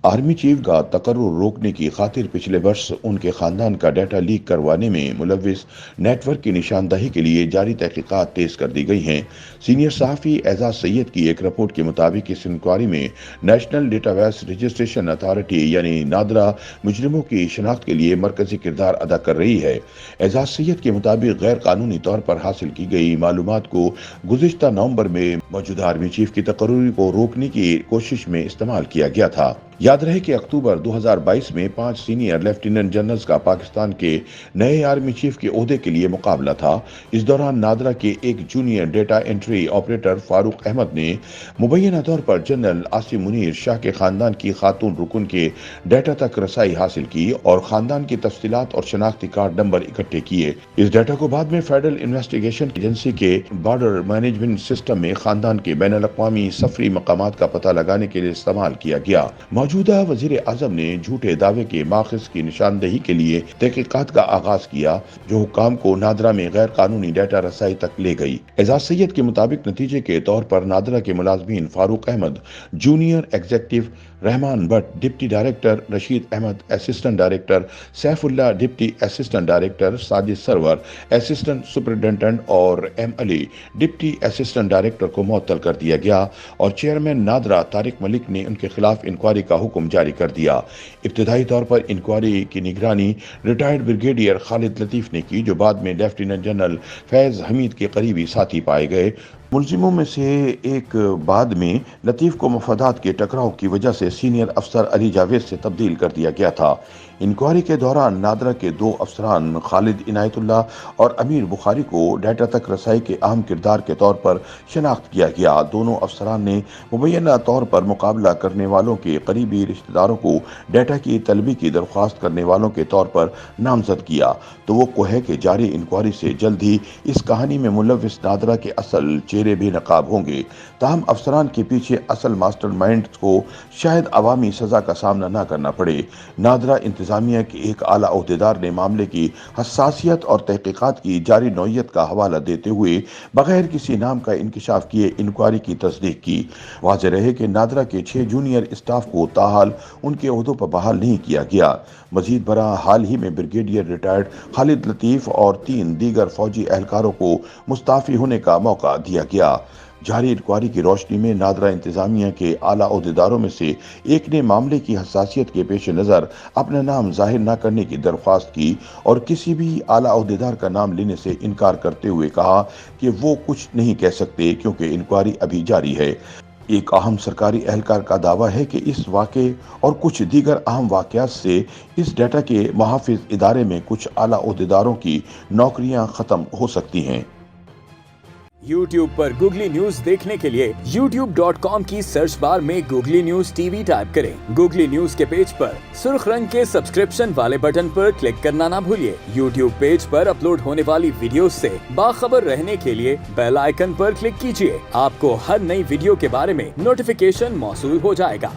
Army chief का तकर्रुर रोकने की खातिर पिछले वर्ष उनके खानदान का डाटा लीक करवाने में मुलव्विस नेटवर्क की निशानदही के लिए जारी तहकीकात तेज कर दी गई हैं। सीनियर सहाफ़ी एजाज सैयद की एक रिपोर्ट के मुताबिक इस इंक्वायरी में नेशनल डेटाबेस रजिस्ट्रेशन अथॉरिटी यानी नादरा मुजरिमों की शनाख्त के लिए मरकजी किरदार अदा कर रही है। एजाज सैयद के मुताबिक गैर कानूनी तौर पर हासिल की गई मालूमात को गुज़िश्ता नवंबर में मौजूदा आर्मी चीफ की तकर्रुर को रोकने की कोशिश में इस्तेमाल किया गया था। याद रहे कि अक्टूबर 2022 में 5 सीनियर लेफ्टिनेंट जनरल्स का पाकिस्तान के नए आर्मी चीफ के ओहदे के लिए मुकाबला था। इस दौरान नादरा के एक junior data entry operator Farooq Ahmed ने मुबैना तौर पर जनरल आसिम मुनीर शाह के खानदान की खातून रुकन के डाटा तक रसाई हासिल की और खानदान की तफसीलात और शनाख्ती कार्ड नंबर इकट्ठे किए। इस डाटा को बाद में फेडरल इन्वेस्टिगेशन एजेंसी के बॉर्डर मैनेजमेंट सिस्टम में खानदान के बैनुल-अक़वामी सफरी मकामात का पता लगाने के लिए इस्तेमाल किया गया। मौजूदा वजीर आजम ने झूठे दावे के माखिज की निशानदही के लिए तहकीकात का आगाज किया, जो हुक्काम को नादरा में गैर कानूनी डाटा रसाई तक ले गई। एजाज सैयद के मुताबिक नतीजे के तौर पर नादरा के मुलाजमीन Farooq Ahmed junior executive, Rehman Bhatt deputy director, Rasheed Ahmed assistant director, Saifullah deputy assistant director, Sajid Sarwar assistant superintendent और M Ali deputy assistant director को मुअत्तल कर दिया गया और चेयरमैन नादरा तारिक मलिक ने उनके खिलाफ इंक्वायरी का हुक्म जारी कर दिया। इब्तिदाई तौर पर इंक्वायरी की निगरानी रिटायर्ड ब्रिगेडियर खालिद लतीफ ने की, जो बाद में लेफ्टिनेंट जनरल फैज हमीद के करीबी साथी पाए गए। मुलजिमों में से एक बाद में लतीफ को मफादात के टकराव की वजह से सीनियर अफसर अली जावेद से तब्दील कर दिया गया था। इंक्वायरी के दौरान नादरा के 2 अफसरान खालिद इनायतुल्लाह और अमीर बुखारी को डाटा तक रसाई के अहम किरदार के तौर पर शनाख्त किया गया। दोनों अफसरान ने मुबैना तौर पर मुकाबला करने वालों के करीबी रिश्तेदारों को डाटा की तलबी की दरख्वास्त करने वालों के तौर पर नामजद किया। तो है कि जारी इंक्वायरी से जल्द ही इस कहानी में मुलव्विस नादरा के असल चेहरे भी नकाब होंगे। ताहम अफसरान के पीछे असल मास्टरमाइंड को शायद अवामी सजा का सामना न करना पड़े। नादरा इंतजामिया के एक आला ओहदेदार ने मामले की हसासियत और तहकीकात की जारी नौयत का हवाला देते हुए बगैर किसी नाम का इंकिशाफ किए इंक्वायरी की तस्दीक की। वाज़ेह रहे कि नादरा के 6 जूनियर स्टाफ को ताहाल उनके ओहदों पर बहाल नहीं किया गया। मजीद बरा हाल ही में ब्रिगेडियर रिटायर्ड खालिद लतीफ और 3 दीगर फौजी एहलकारों को मुस्ताफी होने का मौका दिया गया। जारी इंक्वायरी की रोशनी में नादरा इंतजामिया के आला ओहदेदारों में से एक ने मामले की हसासियत के पेश नज़र अपना नाम जाहिर न करने की दरख्वास्त की और किसी भी आला ओहदेदार का नाम लेने से इनकार करते हुए कहा कि वो कुछ नहीं कह सकते क्योंकि इंक्वायरी अभी जारी है। एक अहम सरकारी एहलकार का दावा है कि इस वाक़े और कुछ दीगर अहम वाक़यात से इस डाटा के मुहाफ़िज़ इदारे में कुछ आला ओहदेदारों की नौकरियां ख़त्म हो सकती हैं। YouTube पर गूगली न्यूज देखने के लिए youtube.com की सर्च बार में गूगली न्यूज टीवी टाइप करें। गूगली न्यूज के पेज पर सुर्ख रंग के सब्सक्रिप्शन वाले बटन पर क्लिक करना ना भूलिए। YouTube पेज पर अपलोड होने वाली वीडियोस से बाखबर रहने के लिए बेल आइकन पर क्लिक कीजिए। आपको हर नई वीडियो के बारे में नोटिफिकेशन मौसूल हो जाएगा।